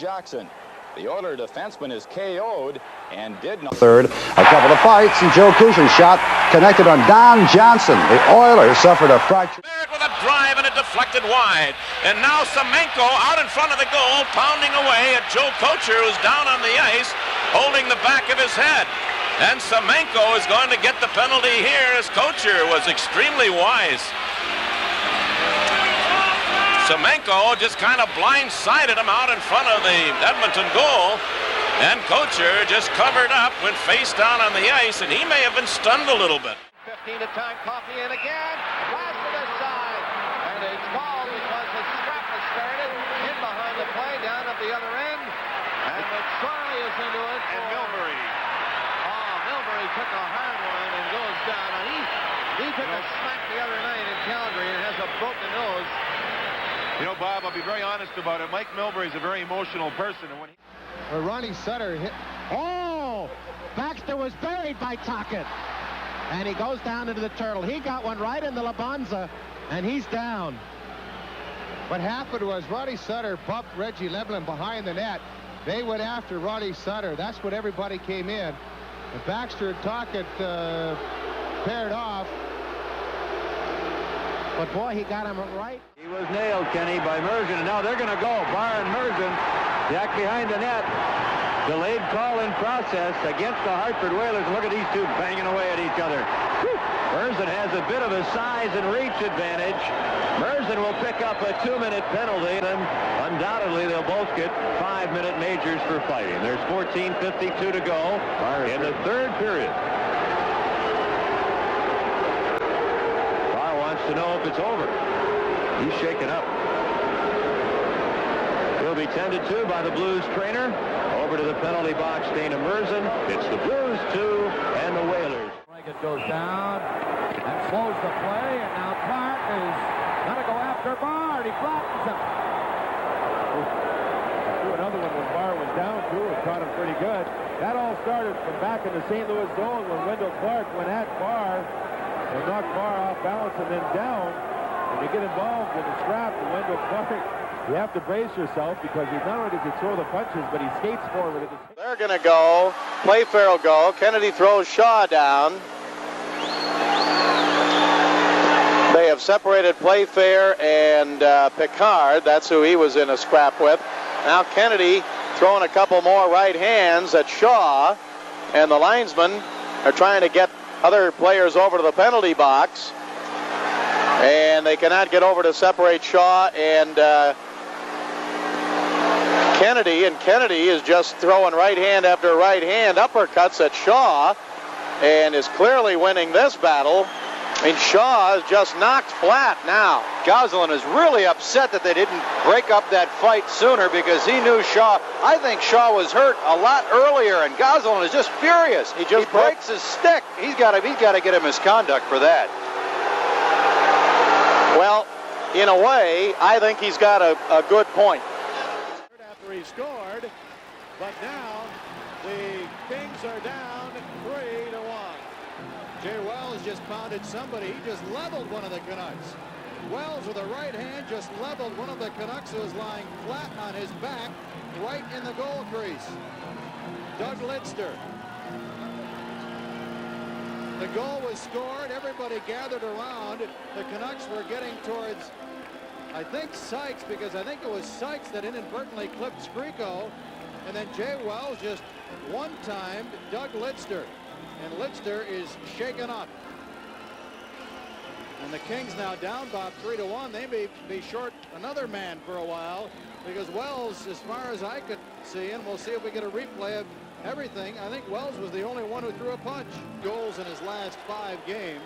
Jackson. The Oiler defenseman is KO'd and did not. Third, a couple of fights, and Joe Kocur's shot connected on Don Johnson. The Oilers suffered a fracture. With a drive and it deflected wide. And now Semenko out in front of the goal, pounding away at Joe Kocur, who's down on the ice, holding the back of his head. And Semenko is going to get the penalty here, as Kocur was extremely wise. Semenko just kind of blindsided him out in front of the Edmonton goal, and Kocur just covered up, went face down on the ice, and he may have been stunned a little bit. 15 to time, Coffey in again, blasted aside, and it's called because the scrap has started in behind the play, down at the other end, and McSorley is into it. And Milbury. Oh, Milbury took a hard one and goes down, and he took a smack the other night in Calgary and has a broken nose. You know, Bob, I'll be very honest about it. Mike Milbury is a very emotional person. And when Ronnie Sutter hit. Oh! Baxter was buried by Tocchet. And he goes down into the turtle. He got one right in the Labanza, and he's down. What happened was Ronnie Sutter bumped Reggie Leblin behind the net. They went after Ronnie Sutter. That's when everybody came in. And Baxter and Tocchet paired off. But boy, he got him right. He was nailed, Kenny, by Murzyn, and now they're going to go. Barr and Murzyn back behind the net. Delayed call in process against the Hartford Whalers. Look at these two banging away at each other. Murzyn has a bit of a size and reach advantage. Murzyn will pick up a 2-minute penalty, and undoubtedly they'll both get 5-minute majors for fighting. There's 14:52 to go in the third period. Barr wants to know if it's over. He's shaken up. He'll be tended to by the Blues trainer. Over to the penalty box, Dana Murzyn. It's the Blues 2 and the Whalers. It goes down and slows the play, and now Clark is going to go after Barr. He flattens him. Threw another one when Barr was down, too, and caught him pretty good. That all started from back in the St. Louis zone when Wendel Clark went at Barr and knocked Barr off balance and then down. When you get involved in the scrap with Wendel Clark, you have to brace yourself because he not only does he throw the punches, but he skates forward. They're going to go. Playfair will go. Kennedy throws Shaw down. They have separated Playfair and Picard. That's who he was in a scrap with. Now Kennedy throwing a couple more right hands at Shaw, and the linesmen are trying to get other players over to the penalty box, and they cannot get over to separate Shaw and Kennedy, and Kennedy is just throwing right hand after right hand uppercuts at Shaw and is clearly winning this battle. I mean, Shaw is just knocked flat now. Gosselin is really upset that they didn't break up that fight sooner because he knew Shaw. I think Shaw was hurt a lot earlier, and Gosselin is just furious. He breaks his stick. He's got to get him misconduct for that. Well, in a way, I think he's got a good point. After he scored, but now the Kings are down 3-1. Jay Wells just pounded somebody. He just leveled one of the Canucks. Wells with a right hand just leveled one of the Canucks who was lying flat on his back right in the goal crease. Doug Lidster. The goal was scored. Everybody gathered around. The Canucks were getting towards, I think, Sykes, because I think it was Sykes that inadvertently clipped Skriko. And then Jay Wells just one-timed Doug Lidster. And Lidster is shaken up. And the Kings now down about 3-1. They may be short another man for a while because Wells, as far as I could see, and we'll see if we get a replay of everything, I think Wells was the only one who threw a punch. Goals in his last 5 games.